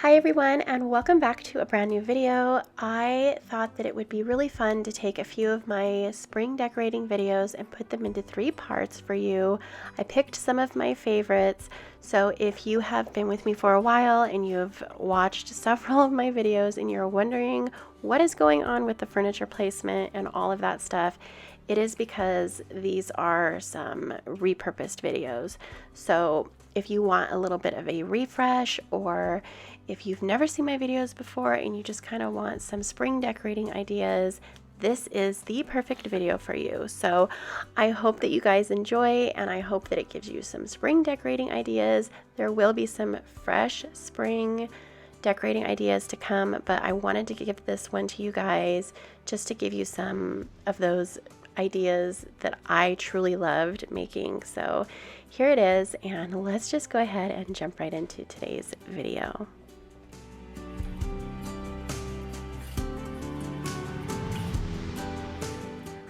Hi everyone, and welcome back to a brand new video. I thought that it would be really fun to take a few of my spring decorating videos and put them into 3 parts for you. I picked some of my favorites, so if you have been with me for a while and you have watched several of my videos and you're wondering what is going on with the furniture placement and all of that stuff, it is because these are some repurposed videos. So if you want a little bit of a refresh, or if you've never seen my videos before and you just kind of want some spring decorating ideas, this is the perfect video for you. So I hope that you guys enjoy, and I hope that it gives you some spring decorating ideas. There will be some fresh spring decorating ideas to come, but I wanted to give this one to you guys just to give you some of those ideas that I truly loved making. So here it is, and let's just go ahead and jump right into today's video.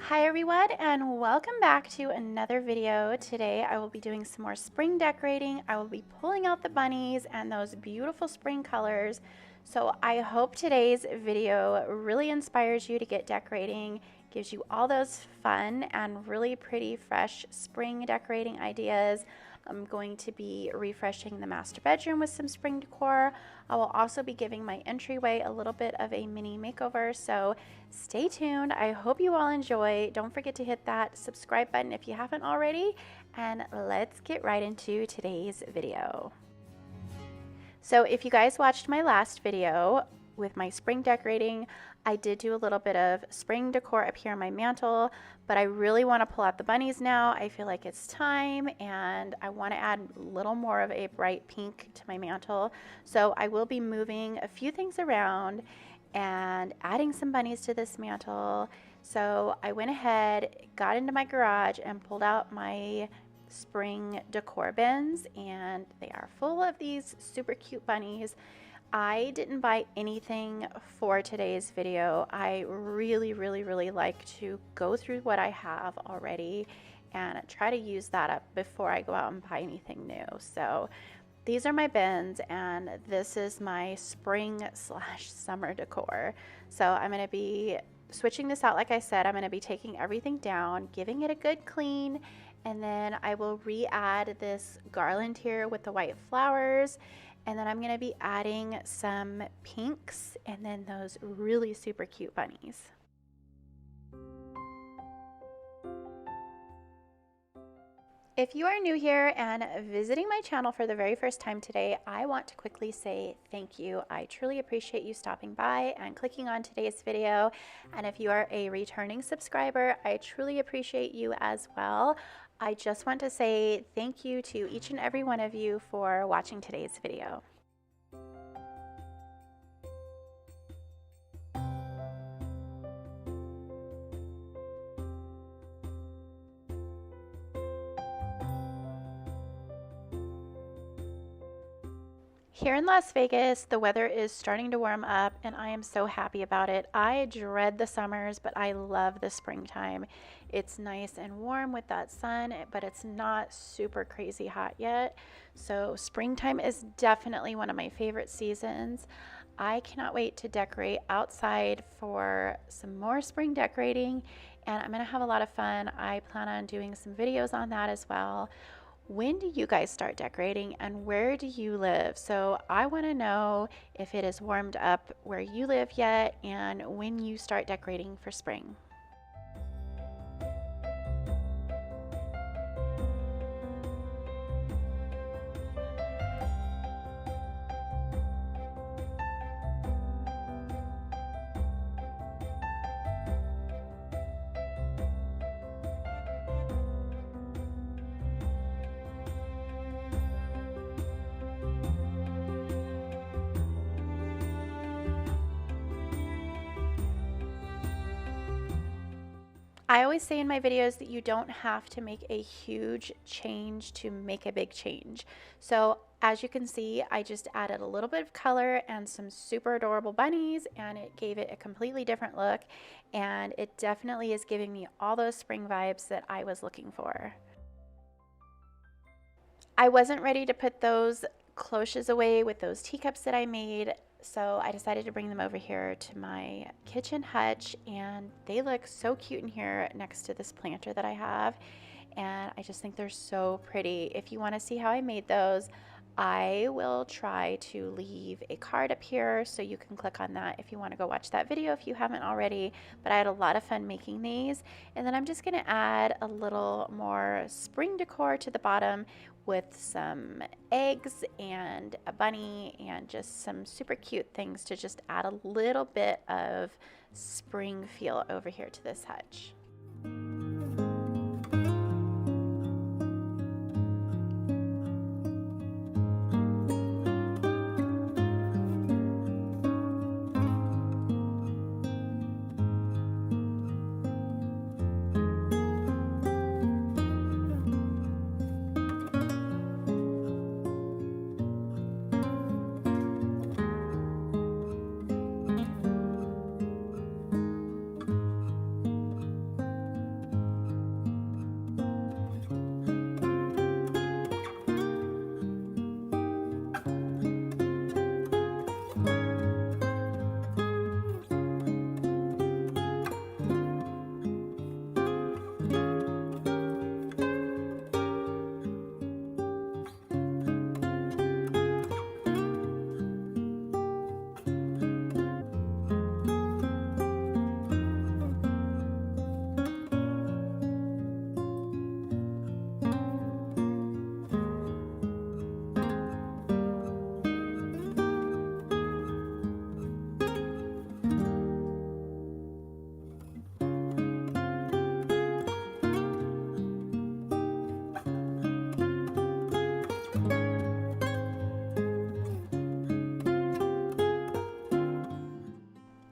Hi everyone, and welcome back to another video. Today I will be doing some more spring decorating. I will be pulling out the bunnies and those beautiful spring colors. So I hope today's video really inspires you to get decorating, gives you all those fun and really pretty fresh spring decorating ideas. I'm going to be refreshing the master bedroom with some spring decor. I will also be giving my entryway a little bit of a mini makeover, so stay tuned. I hope you all enjoy. Don't forget to hit that subscribe button if you haven't already, and let's get right into today's video. So if you guys watched my last video with my spring decorating, I did do a little bit of spring decor up here on my mantle, but I really want to pull out the bunnies now. I feel like it's time, and I want to add a little more of a bright pink to my mantle. So I will be moving a few things around and adding some bunnies to this mantle. So I went ahead, got into my garage, and pulled out my spring decor bins, and they are full of these super cute bunnies. I didn't buy anything for today's video. I really like to go through what I have already and try to use that up before I go out and buy anything new. So these are my bins, and this is my spring slash summer decor. So I'm going to be switching this out. Like I said, I'm going to be taking everything down, giving it a good clean, and then I will re-add this garland here with the white flowers. And then I'm going to be adding some pinks and then those really super cute bunnies. If you are new here and visiting my channel for the very first time today, I want to quickly say thank you. I truly appreciate you stopping by and clicking on today's video. And if you are a returning subscriber, I truly appreciate you as well. I just want to say thank you to each and every one of you for watching today's video. Here in Las Vegas, the weather is starting to warm up, and I am so happy about it. I dread the summers, but I love the springtime. It's nice and warm with that sun, but it's not super crazy hot yet. So springtime is definitely one of my favorite seasons. I cannot wait to decorate outside for some more spring decorating, and I'm going to have a lot of fun. I plan on doing some videos on that as well. When do you guys start decorating, and where do you live? So I want to know if it is warmed up where you live yet and when you start decorating for spring. I always say in my videos that you don't have to make a huge change to make a big change. So as you can see, I just added a little bit of color and some super adorable bunnies, and it gave it a completely different look, and it definitely is giving me all those spring vibes that I was looking for. I wasn't ready to put those cloches away with those teacups that I made. So I decided to bring them over here to my kitchen hutch, and they look so cute in here next to this planter that I have. And I just think they're so pretty. If you want to see how I made those, I will try to leave a card up here so you can click on that if you want to go watch that video if you haven't already. But I had a lot of fun making these. And then I'm just going to add a little more spring decor to the bottom with some eggs and a bunny and just some super cute things to just add a little bit of spring feel over here to this hutch.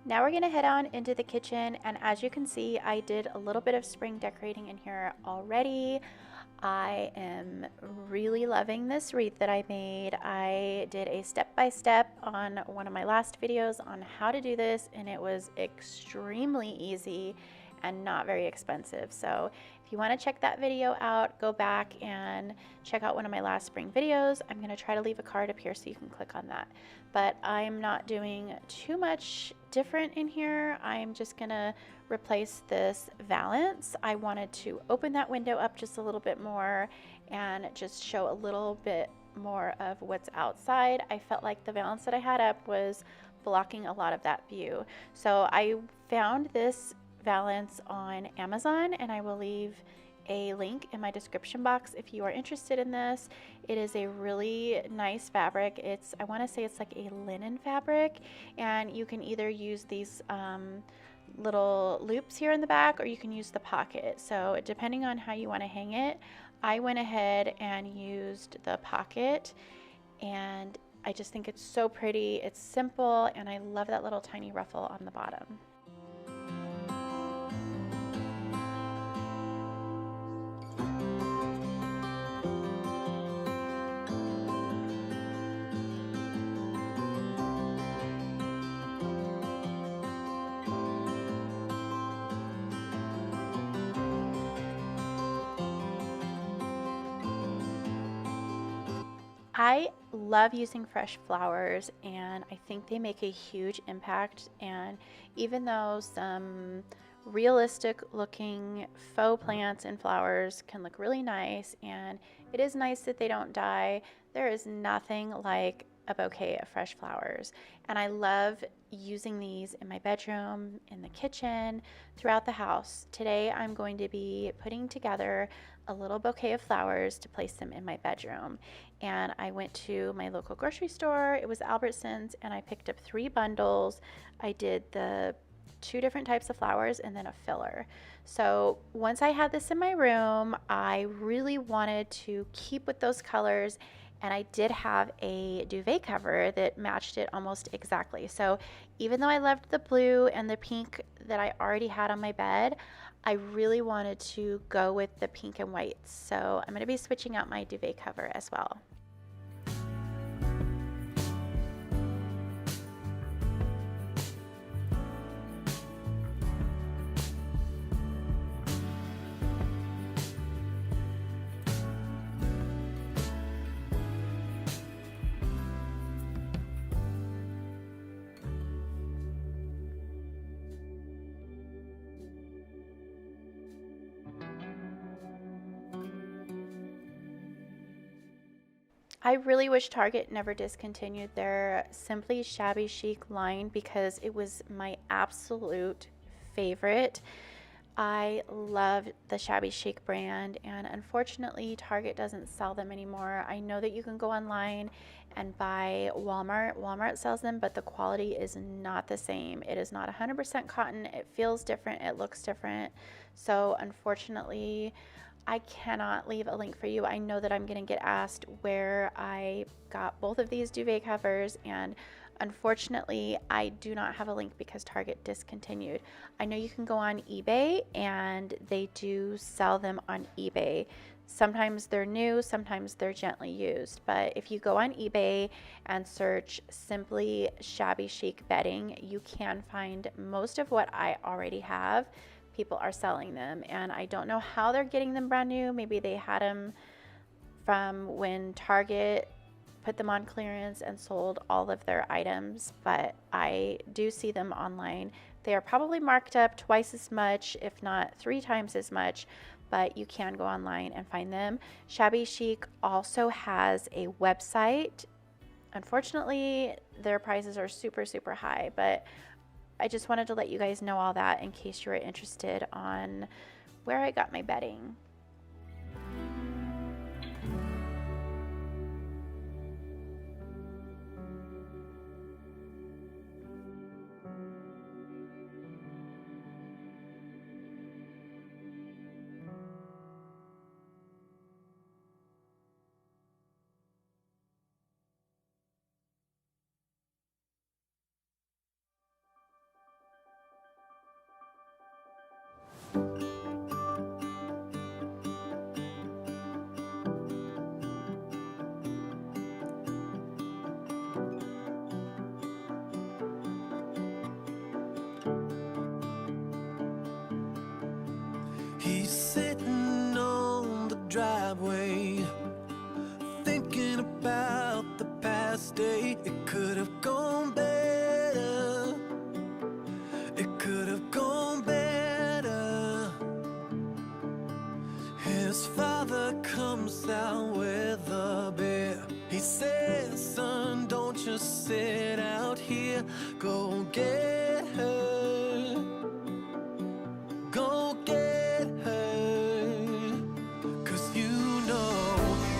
Now we're gonna head on into the kitchen, and as you can see, I did a little bit of spring decorating in here already. I am really loving this wreath that I made. I did a step-by-step on one of my last videos on how to do this, and it was extremely easy and not very expensive. So if you want to check that video out, go back and check out one of my last spring videos. I'm going to try to leave a card up here so you can click on that. But I'm not doing too much different in here. I'm just going to replace this valance. I wanted to open that window up just a little bit more and just show a little bit more of what's outside. I felt like the valance that I had up was blocking a lot of that view. So I found this valance on Amazon, and I will leave a link in my description box if you are interested in this. It is a really nice fabric. I want to say it's like a linen fabric, and you can either use these little loops here in the back, or you can use the pocket. So depending on how you want to hang it, I went ahead and used the pocket, and I just think it's so pretty. It's simple, and I love that little tiny ruffle on the bottom. I love using fresh flowers, and I think they make a huge impact. And even though some realistic looking faux plants and flowers can look really nice, and it is nice that they don't die, there is nothing like a bouquet of fresh flowers. And I love using these in my bedroom, in the kitchen, throughout the house. Today I'm going to be putting together a little bouquet of flowers to place them in my bedroom. And I went to my local grocery store, it was Albertsons, and I picked up 3 bundles. I did the 2 different types of flowers and then a filler. So once I had this in my room, I really wanted to keep with those colors, and I did have a duvet cover that matched it almost exactly. So even though I loved the blue and the pink that I already had on my bed, I really wanted to go with the pink and whites. So I'm going to be switching out my duvet cover as well. I really wish Target never discontinued their Simply Shabby Chic line because it was my absolute favorite. I love the Shabby Chic brand, and unfortunately Target doesn't sell them anymore. I know that you can go online and buy Walmart. Walmart sells them, but the quality is not the same. It is not 100% cotton. It feels different. It looks different. So unfortunately, I cannot leave a link for you. I know that I'm going to get asked where I got both of these duvet covers, and unfortunately I do not have a link because Target discontinued. I know you can go on eBay and they do sell them on eBay. Sometimes they're new, sometimes they're gently used, but if you go on eBay and search Simply Shabby Chic bedding, you can find most of what I already have. People are selling them, and I don't know how they're getting them brand new. Maybe they had them from when Target put them on clearance and sold all of their items, but I do see them online. They are probably marked up twice as much, if not 3 times as much, but you can go online and find them. Shabby Chic also has a website. Unfortunately, their prices are super, super high, but I just wanted to let you guys know all that in case you were interested on where I got my bedding. He's sitting on the driveway, thinking about the past day. It could have gone better. It could have gone better. His father comes out with a beer. He says, son, don't just sit out here. Go get her. Go get her. 'Cause you know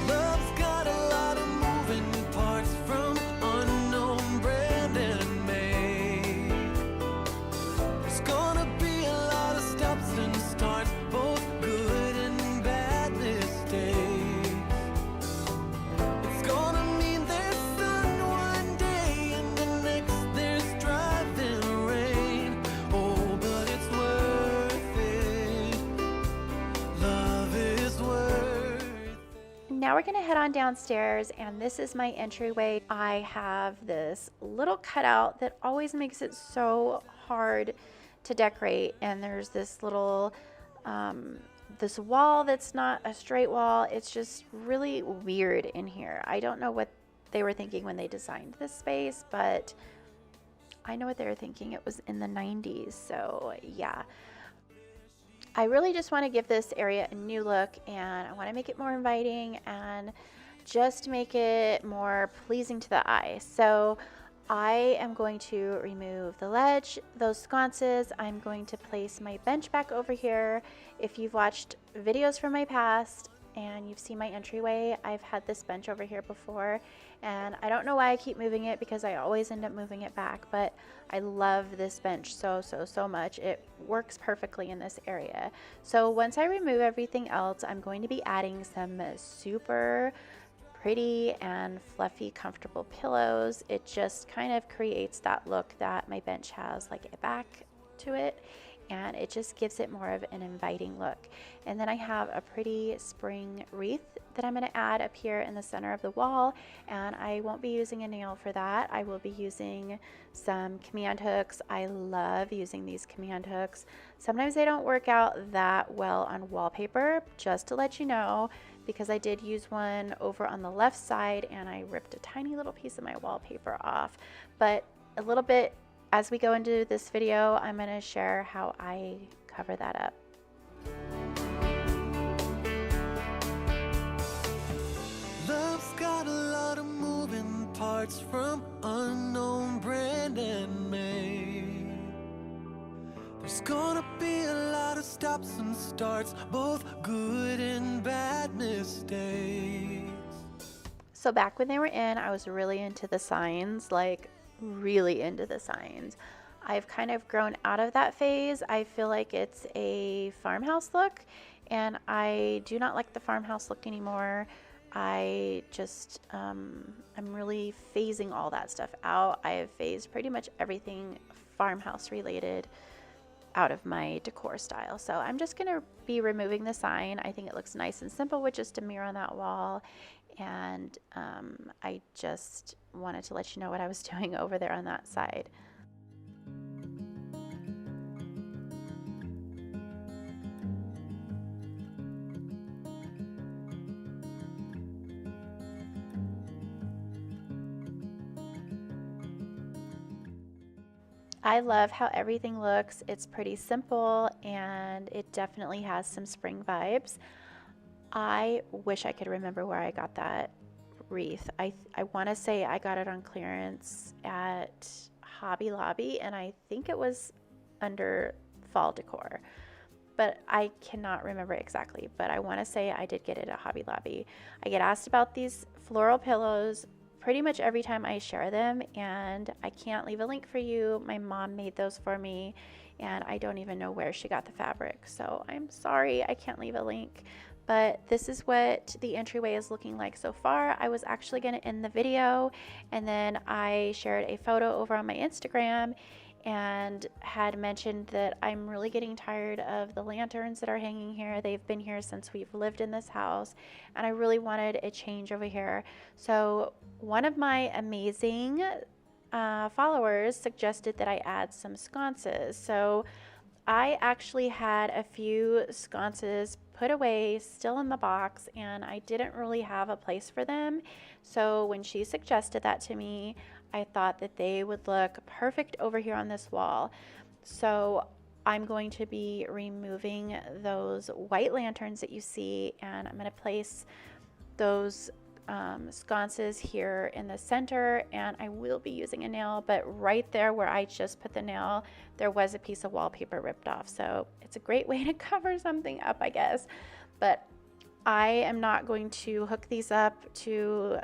love's got a lot of moving parts, from unknown brand and make. There's gonna be a lot of stops and starts, both good and bad mistakes. It's gonna mean there's sun one day and the next there's driving rain. Oh, but it's worth it. Love is worth it. Now we're gonna head on downstairs, and this is my entryway. I have this little cutout that always makes it so hard to decorate, and there's this little this wall that's not a straight wall. It's just really weird in here. I don't know what they were thinking when they designed this space, but I know what they were thinking. It was in the 90s, so yeah. I really just want to give this area a new look, and I want to make it more inviting and just make it more pleasing to the eye. So I am going to remove the ledge, those sconces. I'm going to place my bench back over here. If you've watched videos from my past and you've seen my entryway, I've had this bench over here before, and I don't know why I keep moving it because I always end up moving it back, but I love this bench so much. It works perfectly in this area. So once I remove everything else, I'm going to be adding some super pretty and fluffy, comfortable pillows. It just kind of creates that look that my bench has, like a back to it, and it just gives it more of an inviting look. And then I have a pretty spring wreath that I'm going to add up here in the center of the wall, and I won't be using a nail for that. I will be using some command hooks. I love using these command hooks. Sometimes they don't work out that well on wallpaper, just to let you know, because I did use one over on the left side and I ripped a tiny little piece of my wallpaper off. But a little bit as we go into this video, I'm going to share how I cover that up. Love's got a lot parts from unknown brand and make. There's gonna be a lot of stops and starts, both good and bad mistakes. So back when they were in, I was really into the signs, like really into the signs. I've kind of grown out of that phase. I feel like it's a farmhouse look, and I do not like the farmhouse look anymore. I just, I'm really phasing all that stuff out. I have phased pretty much everything farmhouse related out of my decor style. So I'm just going to be removing the sign. I think it looks nice and simple with just a mirror on that wall. And I just wanted to let you know what I was doing over there on that side. I love how everything looks. It's pretty simple and it definitely has some spring vibes. I wish I could remember where I got that wreath. I want to say I got it on clearance at Hobby Lobby, and I think it was under fall decor, but I cannot remember exactly. But I want to say I did get it at Hobby Lobby. I get asked about these floral pillows pretty much every time I share them, and I can't leave a link for you. My mom made those for me, and I don't even know where she got the fabric, so I'm sorry I can't leave a link. But this is what the entryway is looking like so far. I was actually going to end the video, and then I shared a photo over on my Instagram and had mentioned that I'm really getting tired of the lanterns that are hanging here. They've been here since we've lived in this house, and I really wanted a change over here. So one of my amazing followers suggested that I add some sconces. So I actually had a few sconces put away still in the box, and I didn't really have a place for them. So when she suggested that to me, I thought that they would look perfect over here on this wall. So I'm going to be removing those white lanterns that you see, and I'm going to place those sconces here in the center, and I will be using a nail, but right there where I just put the nail, there was a piece of wallpaper ripped off. So it's a great way to cover something up, I guess. But I am not going to hook these up to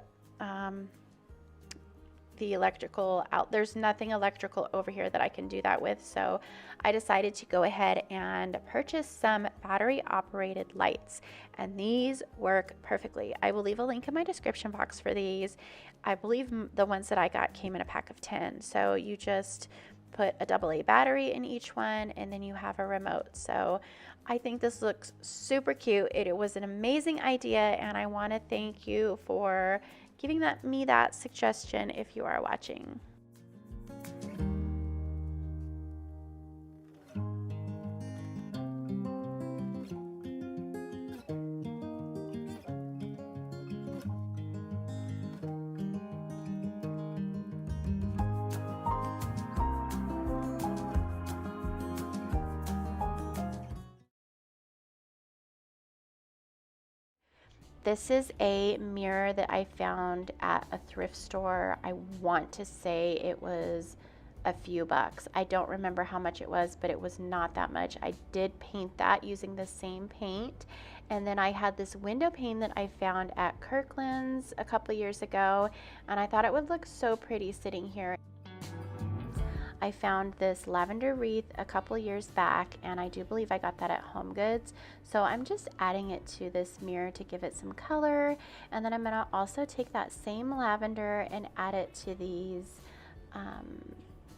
the electrical out. There's nothing electrical over here that I can do that with, so I decided to go ahead and purchase some battery operated lights, and these work perfectly. I will leave a link in my description box for these. I believe the ones that I got came in a pack of 10, so you just put a AA battery in each one, and then you have a remote. So I think this looks super cute. It was an amazing idea, and I want to thank you for giving me that suggestion if you are watching. This is a mirror that I found at a thrift store. I want to say it was a few bucks. I don't remember how much it was, but it was not that much. I did paint that using the same paint. And then I had this window pane that I found at Kirkland's a couple years ago, and I thought it would look so pretty sitting here. I found this lavender wreath a couple years back, and I do believe I got that at Home Goods. So I'm just adding it to this mirror to give it some color, and then I'm gonna also take that same lavender and add it to these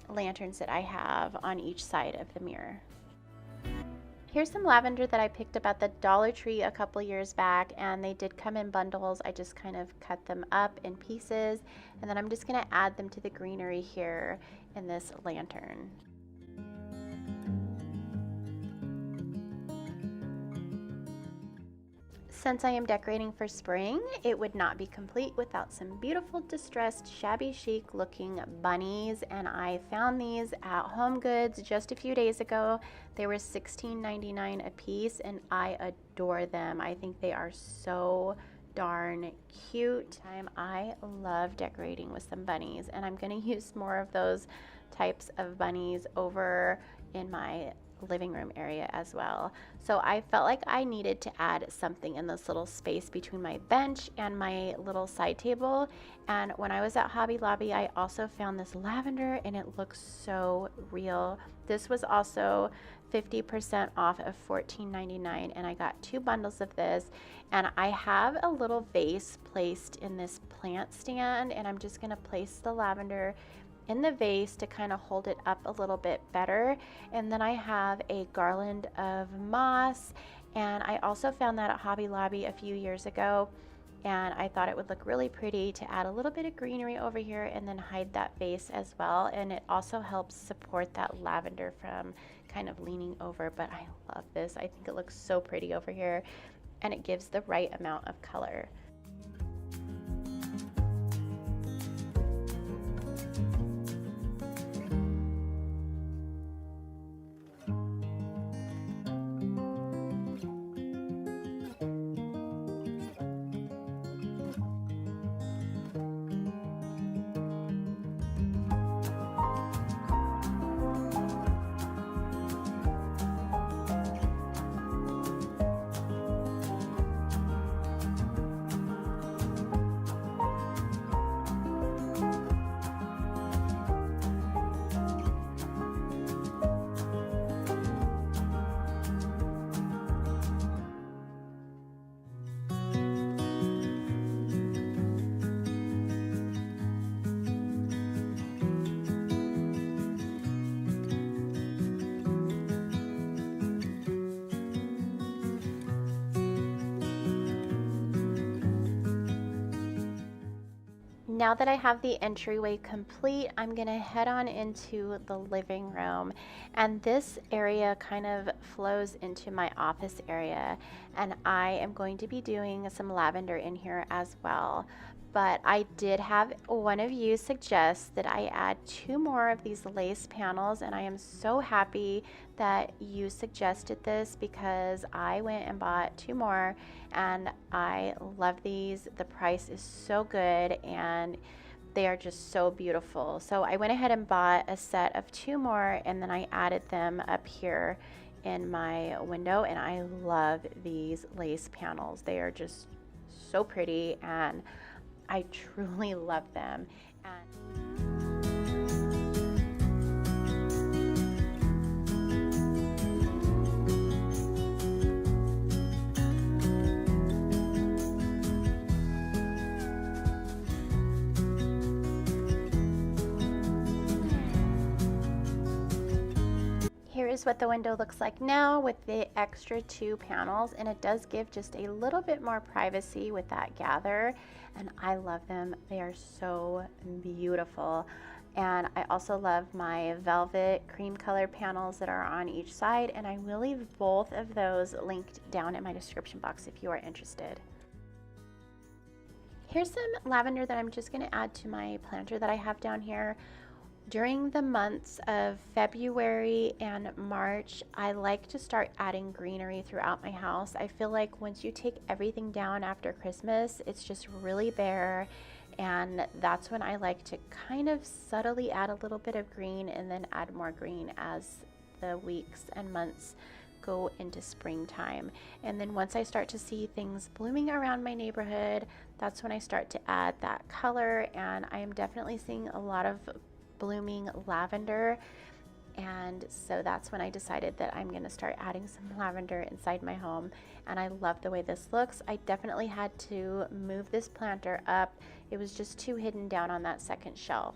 lanterns that I have on each side of the mirror. Here's some lavender that I picked up at the Dollar Tree a couple years back, and they did come in bundles. I just kind of cut them up in pieces, and then I'm just gonna add them to the greenery here in this lantern. Since I am decorating for spring, it would not be complete without some beautiful distressed shabby chic looking bunnies, and I found these at Home Goods just a few days ago. They were $16.99 a piece, and I adore them. I think they are so darn cute. I love decorating with some bunnies, and I'm going to use more of those types of bunnies over in my living room area as well. So I felt like I needed to add something in this little space between my bench and my little side table. And when I was at Hobby Lobby, I also found this lavender, and it looks so real. This was also 50% off of $14.99, and I got 2 bundles of this. And I have a little vase placed in this plant stand, and I'm just going to place the lavender in the vase to kind of hold it up a little bit better. And then I have a garland of moss, and I also found that at Hobby Lobby a few years ago, and I thought it would look really pretty to add a little bit of greenery over here and then hide that vase as well. And it also helps support that lavender from kind of leaning over. But I love this. I think it looks so pretty over here, and it gives the right amount of color. Now that I have the entryway complete, I'm gonna head on into the living room, and this area kind of flows into my office area, and I am going to be doing some lavender in here as well. But I did have one of you suggest that I add 2 more of these lace panels, and I am so happy that you suggested this because I went and bought 2 more, and I love these. The price is so good, and they are just so beautiful. So I went ahead and bought a set of 2 more, and then I added them up here in my window, and I love these lace panels. They are just so pretty, and I truly love them. Here is what the window looks like now with the extra 2 panels, and it does give just a little bit more privacy with that gather, and I love them. They are so beautiful. And I also love my velvet cream colored panels that are on each side, and I will leave both of those linked down in my description box if you are interested. Here's some lavender that I'm just going to add to my planter that I have down here. During the months of February and March, I like to start adding greenery throughout my house. I feel like once you take everything down after Christmas, it's just really bare, and that's when I like to kind of subtly add a little bit of green and then add more green as the weeks and months go into springtime. And then once I start to see things blooming around my neighborhood, that's when I start to add that color, and I am definitely seeing a lot of blooming lavender, and so that's when I decided that I'm gonna start adding some lavender inside my home, and I love the way this looks. I definitely had to move this planter up. It was just too hidden down on that second shelf.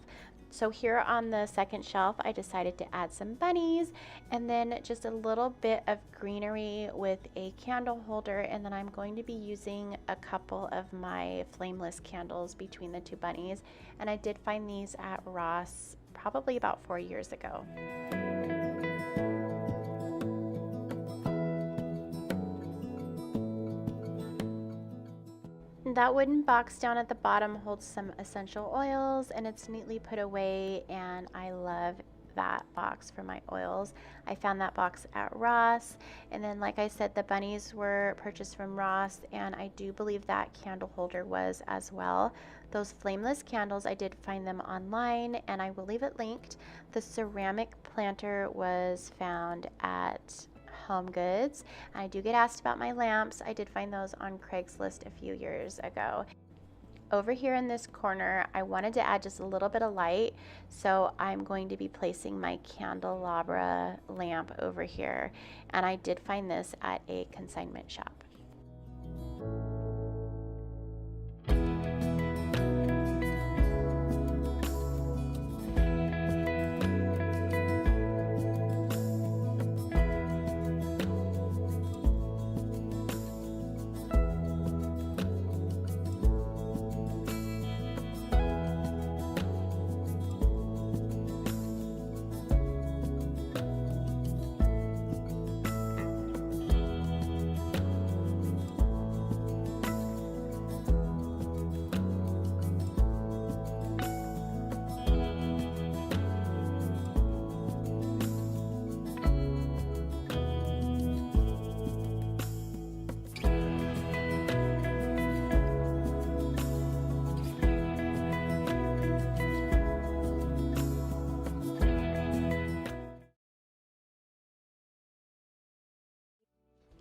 So here on the second shelf, I decided to add some bunnies and then just a little bit of greenery with a candle holder, and then I'm going to be using a couple of my flameless candles between the 2 bunnies, and I did find these at Ross probably about 4 years ago. That wooden box down at the bottom holds some essential oils, and it's neatly put away, and I love that box for my oils. I found that box at Ross, and then like I said, the bunnies were purchased from Ross, and I do believe that candle holder was as well. Those flameless candles, I did find them online, and I will leave it linked. The ceramic planter was found at Home Goods. I do get asked about my lamps. I did find those on Craigslist a few years ago. Over here in this corner, I wanted to add just a little bit of light, so I'm going to be placing my candelabra lamp over here, and I did find this at a consignment shop.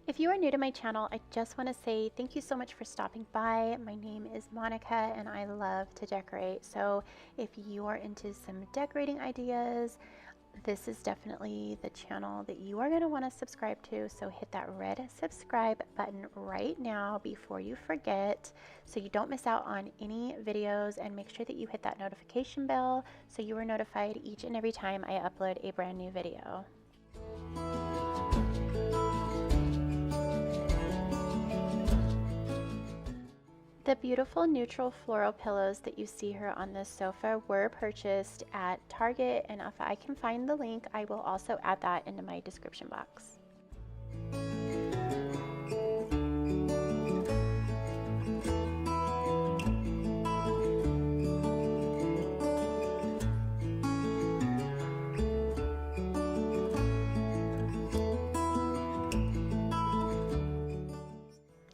If you are new to my channel, I just want to say thank you so much for stopping by. My name is Monica and I love to decorate. So if you are into some decorating ideas, this is definitely the channel that you are going to want to subscribe to. So hit that red subscribe button right now before you forget, so you don't miss out on any videos, and make sure that you hit that notification bell so you are notified each and every time I upload a brand new video. The beautiful neutral floral pillows that you see here on this sofa were purchased at Target, and if I can find the link, I will also add that into my description box.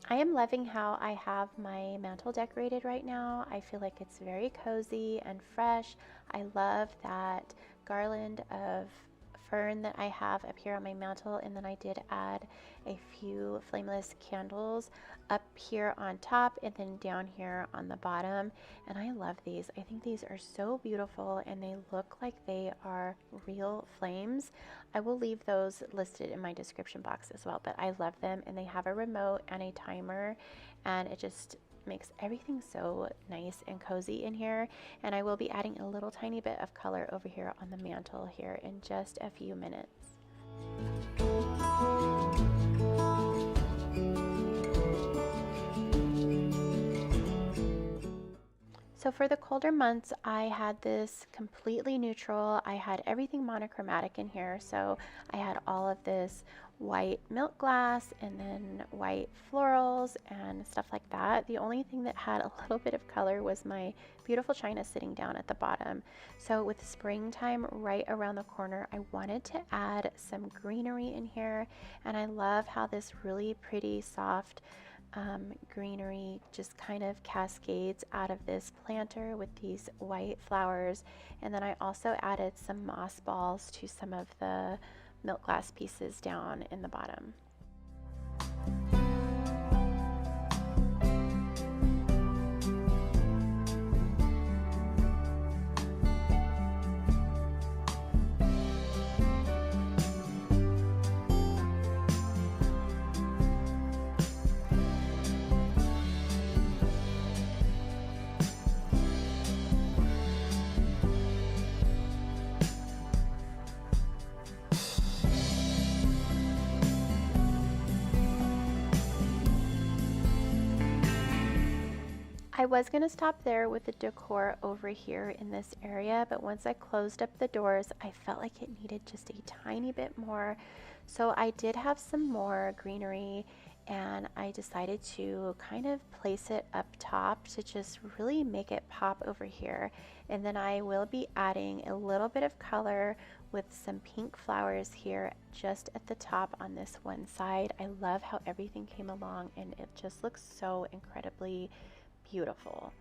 I am loving how I have my mantle decorated right now. I feel like it's very cozy and fresh. I love that garland of fern that I have up here on my mantle, and then I did add a few flameless candles up here on top and then down here on the bottom, and I love these. I think these are so beautiful and they look like they are real flames. I will leave those listed in my description box as well, but I love them, and they have a remote and a timer, and it just makes everything so nice and cozy in here. And I will be adding a little tiny bit of color over here on the mantle here in just a few minutes. So for the colder months, I had this completely neutral. I had everything monochromatic in here. So I had all of this white milk glass and then white florals and stuff like that. The only thing that had a little bit of color was my beautiful china sitting down at the bottom. So with springtime right around the corner, I wanted to add some greenery in here. And I love how this really pretty soft greenery just kind of cascades out of this planter with these white flowers. And then I also added some moss balls to some of the milk glass pieces down in the bottom. I was going to stop there with the decor over here in this area, but once I closed up the doors, I felt like it needed just a tiny bit more. So I did have some more greenery and I decided to kind of place it up top to just really make it pop over here. And then I will be adding a little bit of color with some pink flowers here just at the top on this one side. I love how everything came along and it just looks so incredibly beautiful.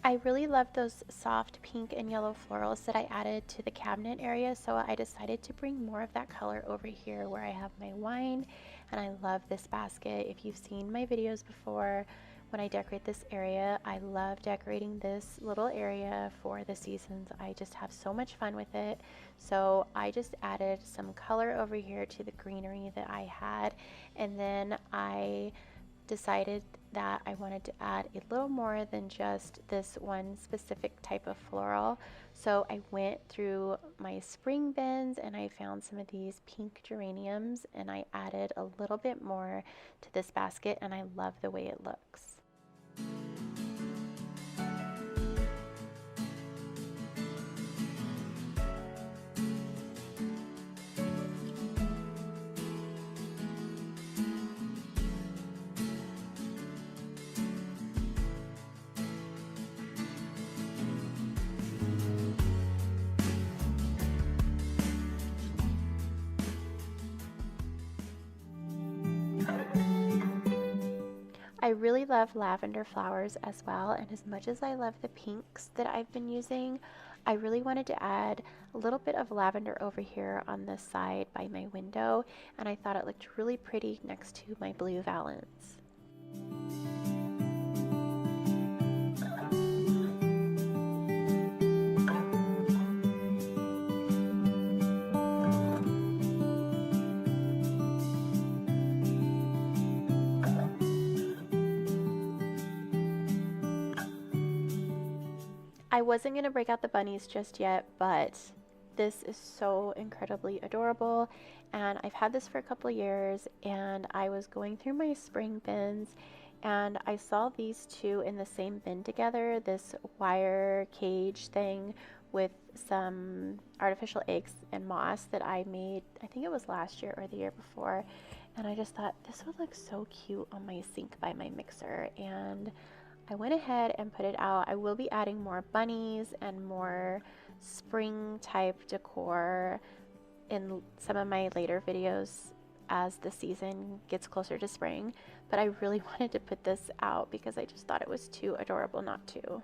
I really love those soft pink and yellow florals that I added to the cabinet area, so I decided to bring more of that color over here where I have my wine. And I love this basket. If you've seen my videos before, when I decorate this area, I love decorating this little area for the seasons. I just have so much fun with it. So I just added some color over here to the greenery that I had, and then I decided that I wanted to add a little more than just this one specific type of floral. So I went through my spring bins and I found some of these pink geraniums and I added a little bit more to this basket, and I love the way it looks. I really love lavender flowers as well, and as much as I love the pinks that I've been using, I really wanted to add a little bit of lavender over here on this side by my window, and I thought it looked really pretty next to my blue valance. I wasn't going to break out the bunnies just yet, but this is so incredibly adorable, and I've had this for a couple of years, and I was going through my spring bins and I saw these two in the same bin together, this wire cage thing with some artificial eggs and moss that I made, I think it was last year or the year before, and I just thought this would look so cute on my sink by my mixer, and I went ahead and put it out. I will be adding more bunnies and more spring type decor in some of my later videos as the season gets closer to spring, but I really wanted to put this out because I just thought it was too adorable not to.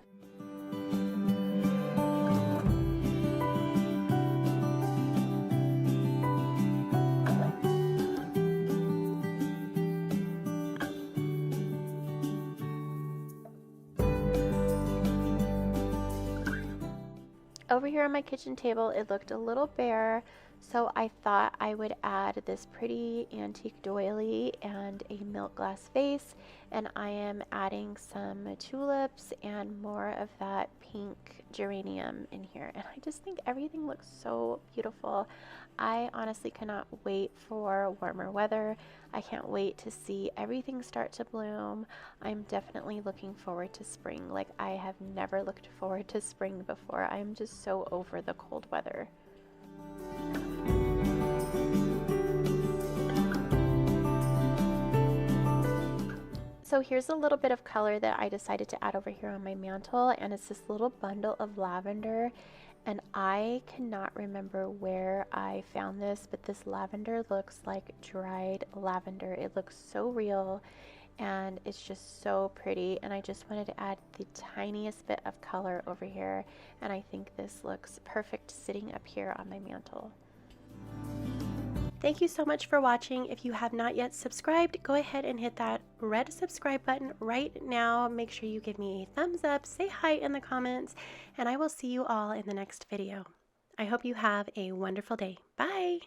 Over here on my kitchen table, it looked a little bare, so I thought I would add this pretty antique doily and a milk glass vase, and I am adding some tulips and more of that pink geranium in here, and I just think everything looks so beautiful. I honestly cannot wait for warmer weather. I can't wait to see everything start to bloom. I'm definitely looking forward to spring like I have never looked forward to spring before. I'm just so over the cold weather. So here's a little bit of color that I decided to add over here on my mantle, and it's this little bundle of lavender, and I cannot remember where I found this, but this lavender looks like dried lavender. It looks so real and it's just so pretty, and I just wanted to add the tiniest bit of color over here, and I think this looks perfect sitting up here on my mantle. Thank you so much for watching. If you have not yet subscribed, go ahead and hit that red subscribe button right now. Make sure you give me a thumbs up, say hi in the comments, and I will see you all in the next video. I hope you have a wonderful day. Bye!